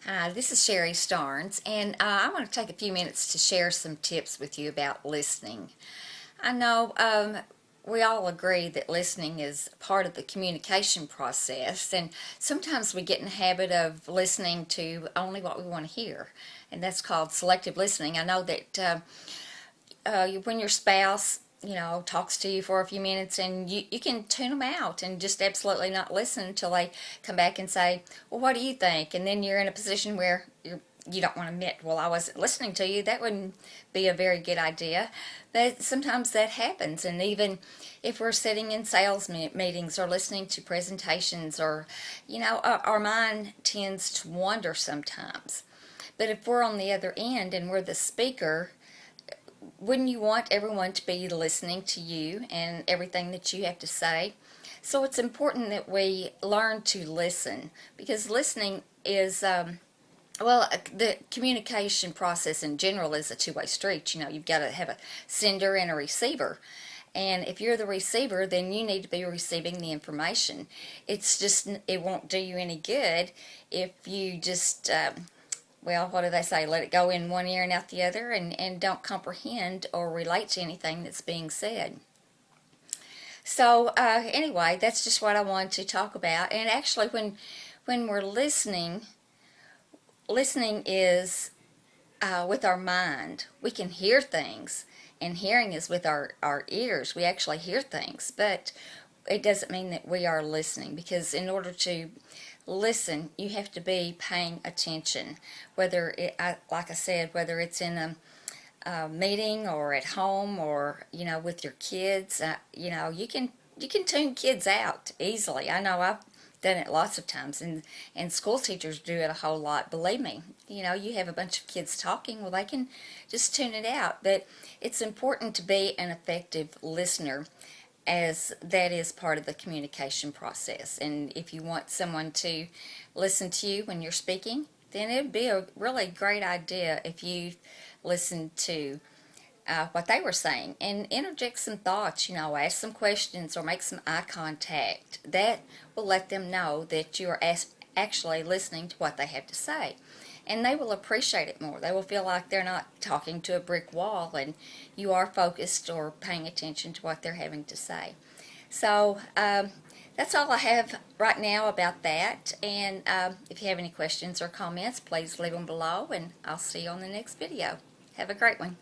Hi, this is Sherry Starnes, and I want to take a few minutes to share some tips with you about listening. I know we all agree that listening is part of the communication process, and sometimes we get in the habit of listening to only what we want to hear, and that's called selective listening. I know that when your spouse talks to you for a few minutes and you can tune them out and just absolutely not listen until they come back and say, well, what do you think? And then you're in a position where you don't want to admit, well, I wasn't listening to you. That wouldn't be a very good idea. But sometimes that happens. And even if we're sitting in sales meetings or listening to presentations, or our mind tends to wander sometimes. But if we're on the other end and we're the speaker, wouldn't you want everyone to be listening to you and everything that you have to say? So it's important that we learn to listen, because listening is, the communication process in general is a two-way street. You've got to have a sender and a receiver. And if you're the receiver, then you need to be receiving the information. It won't do you any good if you just what do they say? Let it go in one ear and out the other, and don't comprehend or relate to anything that's being said. So anyway, that's just what I wanted to talk about. And actually, when we're listening, listening is with our mind. We can hear things, and hearing is with our ears. We actually hear things, but it doesn't mean that we are listening, because in order to listen, you have to be paying attention. Like I said, whether it's in a meeting or at home, or with your kids, you can tune kids out easily. I know I've done it lots of times, and school teachers do it a whole lot. Believe me, you have a bunch of kids talking, well, they can just tune it out. But it's important to be an effective listener, as that is part of the communication process. And if you want someone to listen to you when you're speaking, then it would be a really great idea if you listened to what they were saying and interject some thoughts, ask some questions or make some eye contact. That will let them know that you are actually listening to what they have to say. And they will appreciate it more. They will feel like they're not talking to a brick wall, and you are focused or paying attention to what they're having to say. So that's all I have right now about that. And if you have any questions or comments, please leave them below, and I'll see you on the next video. Have a great one.